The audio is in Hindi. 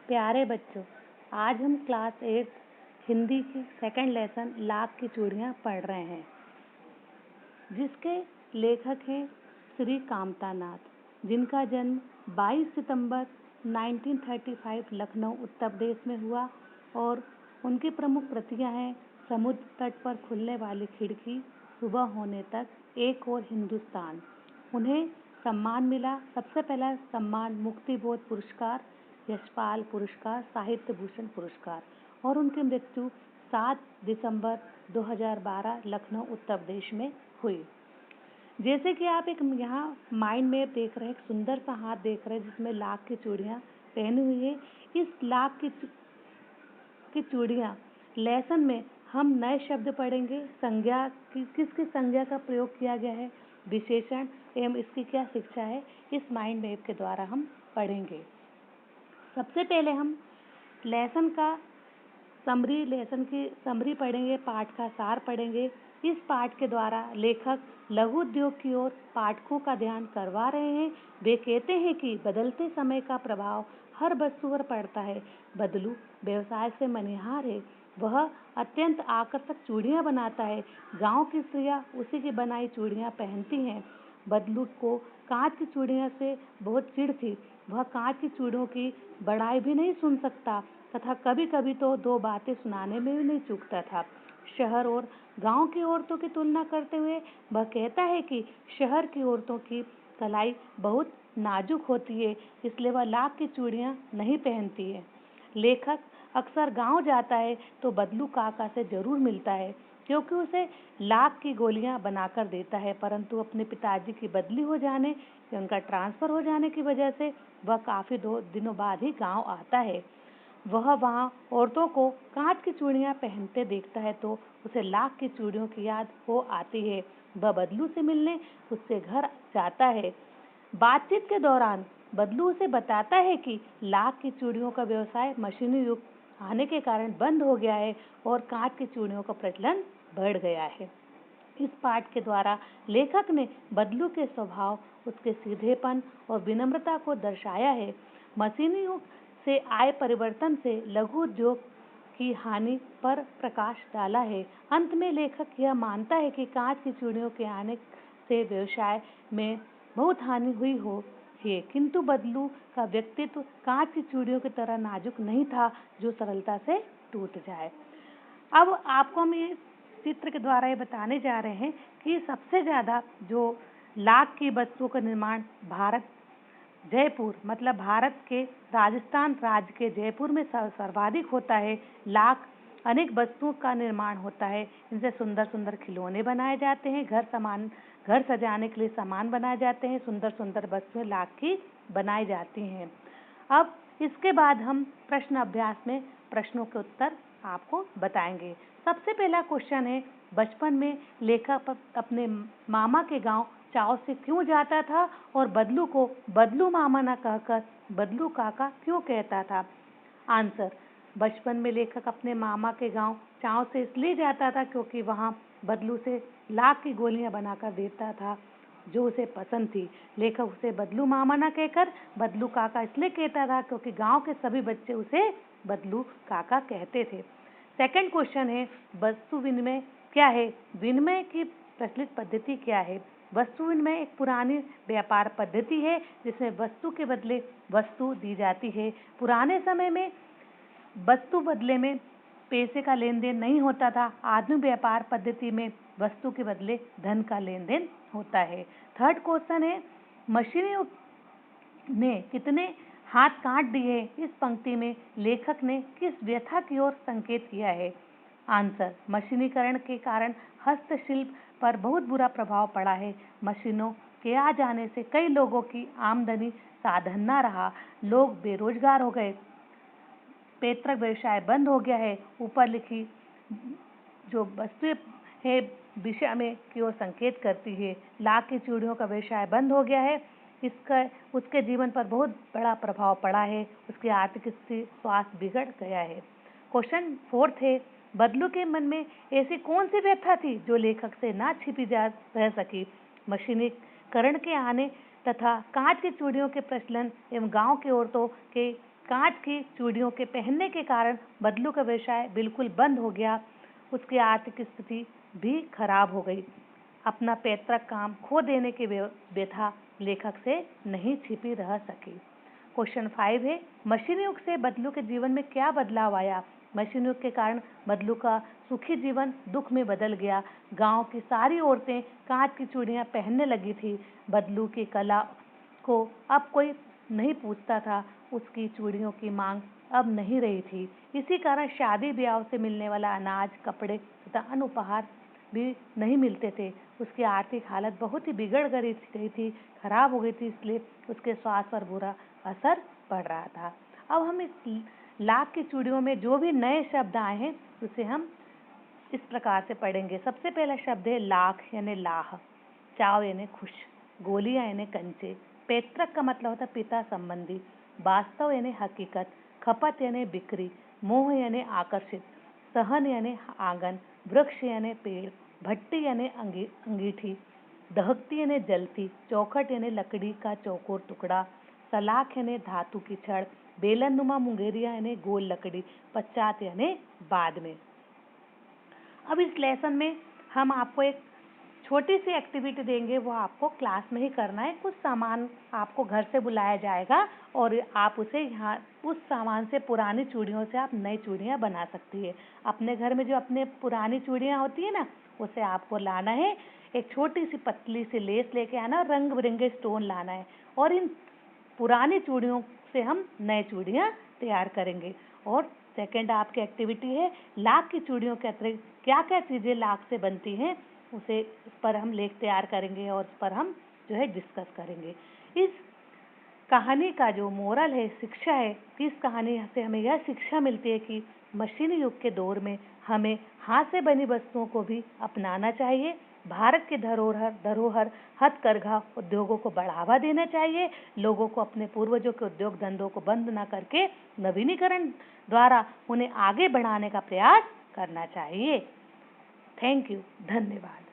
प्यारे बच्चों, आज हम क्लास 8 हिंदी की सेकंड लेसन लाख की चूड़ियाँ पढ़ रहे हैं, जिसके लेखक हैं श्री कामता नाथ, जिनका जन्म 22 सितंबर 1935 लखनऊ उत्तर प्रदेश में हुआ और उनकी प्रमुख कृतियाँ हैं समुद्र तट पर खुलने वाली खिड़की, सुबह होने तक, एक और हिंदुस्तान। उन्हें सम्मान मिला। सबसे पहला सम्मान मुक्तिबोध पुरस्कार, यशपाल पुरस्कार, साहित्य भूषण पुरस्कार और उनकी मृत्यु 7 दिसंबर 2012 लखनऊ उत्तर प्रदेश में हुई। जैसे कि आप एक यहाँ माइंड मैप देख रहे हैं, एक सुंदर सा हाथ देख रहे हैं जिसमें लाख की चूड़ियाँ पहनी हुई है। इस लाख की चूड़ियाँ लेसन में हम नए शब्द पढ़ेंगे, संज्ञा किस संज्ञा का प्रयोग किया गया है, विशेषण एवं इसकी क्या शिक्षा है, इस माइंड मैप के द्वारा हम पढ़ेंगे। सबसे पहले हम लेसन की समरी पढ़ेंगे, पाठ का सार पढ़ेंगे। इस पाठ के द्वारा लेखक लघु उद्योग की ओर पाठकों का ध्यान करवा रहे हैं। वे कहते हैं कि बदलते समय का प्रभाव हर वस्तु पर पड़ता है। बदलू व्यवसाय से मनिहार है, वह अत्यंत आकर्षक चूड़ियाँ बनाता है। गांव की स्त्रियाँ उसी की बनाई चूड़ियाँ पहनती हैं। बदलू को कांच की चूड़ियों से बहुत चिढ़ थी। वह कांच की चूड़ियों की बड़ाई भी नहीं सुन सकता तथा कभी कभी तो दो बातें सुनाने में भी नहीं चूकता था। शहर और गांव की औरतों की तुलना करते हुए वह कहता है कि शहर की औरतों की कलाई बहुत नाजुक होती है, इसलिए वह लाख की चूड़ियाँ नहीं पहनती है। लेखक अक्सर गांव जाता है तो बदलू काका से जरूर मिलता है, क्योंकि उसे लाख की गोलियां बनाकर देता है, परंतु अपने पिताजी की बदली हो जाने या उनका ट्रांसफर हो जाने की वजह से वह काफी दिनों बाद ही गांव आता है। वह वहां औरतों को कांच की चूड़ियां पहनते देखता है तो उसे लाख की चूड़ियों की याद हो आती है। वह बदलू से मिलने उससे घर जाता है। बातचीत के दौरान बदलू उसे बताता है कि लाख की चूड़ियों का व्यवसाय मशीनी युग आने के कारण बंद हो गया है और कांच की चूड़ियों का प्रचलन बढ़ गया है। इस पाठ के द्वारा लेखक ने बदलू के स्वभाव, उसके सीधेपन और विनम्रता को दर्शाया है। मशीनी युग से आए परिवर्तन से लघु उद्योग की हानि पर प्रकाश डाला है। अंत में लेखक यह मानता है कि कांच की चूड़ियों के आने से व्यवसाय में बहुत हानि हुई है, किंतु बदलू का व्यक्तित्व कांच की चूड़ियों की तरह नाजुक नहीं था जो सरलता से टूट जाए। अब आपको हम ये चित्र के द्वारा ये बताने जा रहे हैं कि सबसे ज़्यादा जो लाख की वस्तुओं का निर्माण जयपुर मतलब भारत के राजस्थान राज्य के जयपुर में सर्वाधिक होता है। लाख अनेक वस्तुओं का निर्माण होता है। इनसे सुंदर सुंदर खिलौने बनाए जाते हैं, घर सजाने के लिए सामान बनाए जाते हैं, सुंदर सुंदर वस्तुएं लाख की बनाई जाती हैं। अब इसके बाद हम प्रश्न अभ्यास में प्रश्नों के उत्तर आपको बताएंगे। सबसे पहला क्वेश्चन है, बचपन में लेखक अपने मामा के गांव चाव से क्यों जाता था और बदलू को बदलू मामा न कहकर बदलू काका क्यों कहता था? आंसर, बचपन में लेखक अपने मामा के गांव चाव से इसलिए जाता था क्योंकि वहां बदलू से लाख की गोलियां बनाकर देता था जो उसे पसंद थी। लेखक उसे बदलू मामा न कहकर बदलू काका इसलिए कहता था क्योंकि गांव के सभी बच्चे उसे बदलू काका कहते थे। सेकंड क्वेश्चन है, वस्तु विनिमय क्या है? विनिमय की प्रचलित पद्धति क्या है? वस्तु विनिमय एक पुरानी व्यापार पद्धति है जिसमें वस्तु के बदले वस्तु दी जाती है। पुराने समय में वस्तु बदले में पैसे का लेन देन नहीं होता था। आधुनिक व्यापार पद्धति में वस्तु के बदले धन का लेन देन होता है। थर्ड क्वेश्चन है, मशीनी युग ने कितने हाथ काट दिए? इस पंक्ति में लेखक ने किस व्यथा की ओर संकेत किया है? आंसर, मशीनीकरण के कारण हस्तशिल्प पर बहुत बुरा प्रभाव पड़ा है। मशीनों के आ जाने से कई लोगों की आमदनी साधन न रहा, लोग बेरोजगार हो गए, पैतृक व्यवसाय बंद हो गया है। ऊपर लिखी जो वस्तु है दिशा में की ओर संकेत करती है। लाख की चूड़ियों का व्यवसाय बंद हो गया है, इसका उसके जीवन पर बहुत बड़ा प्रभाव पड़ा है, उसकी आर्थिक स्थिति स्वास्थ्य बिगड़ गया है। क्वेश्चन फोर्थ है, बदलू के मन में ऐसी कौन सी व्यथा थी जो लेखक से ना छिपी जा रह सकी? मशीनीकरण के आने तथा कांच की चूड़ियों के प्रचलन एवं गांव की औरतों के कांच की चूड़ियों के पहनने के कारण बदलू का व्यवसाय बिल्कुल बंद हो गया। उसकी आर्थिक स्थिति भी खराब हो गई। अपना पैतृक काम खो देने की व्यथा लेखक से नहीं छिपी रह सकी। क्वेश्चन 5 है, मशीन युग से बदलू के जीवन में क्या बदलाव आया? मशीन युग के कारण बदलू का सुखी जीवन दुख में बदल गया। गांव की सारी औरतें कांच की चूड़ियां पहनने लगी थी। बदलू की कला को अब कोई नहीं पूछता था। उसकी चूड़ियों की मांग अब नहीं रही थी। इसी कारण शादी ब्याह से मिलने वाला अनाज, कपड़े तथा अन्य उपहार भी नहीं मिलते थे। उसकी आर्थिक हालत बहुत ही बिगड़ गई थी, खराब हो गई थी, इसलिए उसके स्वास्थ्य पर बुरा असर पड़ रहा था। अब हम इस लाख की चूड़ियों में जो भी नए शब्द आए हैं उसे हम इस प्रकार से पढ़ेंगे। सबसे पहला शब्द है लाख यानी लाह, चाव यानी खुश, गोलियां यानी कंचे, पैतृक का मतलब होता है पिता संबंधी, वास्तव यानी हकीकत, खपत यानी बिक्री, मोह यानी आकर्षित, सहन यानी आंगन, वृक्ष यानी पेड़, भट्टी यानी अंगीठी, दहकती यानी जलती, चौखट यानी लकड़ी का चौकोर टुकड़ा, सलाख यानी धातु की छड़, बेलनुमा मुंगेरिया यानी गोल लकड़ी, पश्चात यानी बाद में। अब इस लेसन में हम आपको एक छोटी सी एक्टिविटी देंगे, वो आपको क्लास में ही करना है। कुछ सामान आपको घर से बुलाया जाएगा और आप उसे यहाँ उस सामान से, पुरानी चूड़ियों से आप नई चूड़ियाँ बना सकती है। अपने घर में जो अपने पुरानी चूड़ियाँ होती है ना, उसे आपको लाना है। एक छोटी सी पतली सी लेस लेके आना, रंग बिरंगे स्टोन लाना है और इन पुरानी चूड़ियों से हम नए चूड़ियाँ तैयार करेंगे। और सेकंड आपकी एक्टिविटी है लाख की चूड़ियों के अतिरिक्त क्या क्या चीज़ें लाख से बनती हैं, उसे इस पर हम लेख तैयार करेंगे और इस पर हम जो है डिस्कस करेंगे। इस कहानी का जो मोरल है, शिक्षा है, इस कहानी से हमें यह शिक्षा मिलती है कि मशीनी युग के दौर में हमें हाथ से बनी वस्तुओं को भी अपनाना चाहिए। भारत के धरोहर हथकरघा उद्योगों को बढ़ावा देना चाहिए। लोगों को अपने पूर्वजों के उद्योग धंधों को बंद न करके नवीनीकरण द्वारा उन्हें आगे बढ़ाने का प्रयास करना चाहिए। थैंक यू, धन्यवाद।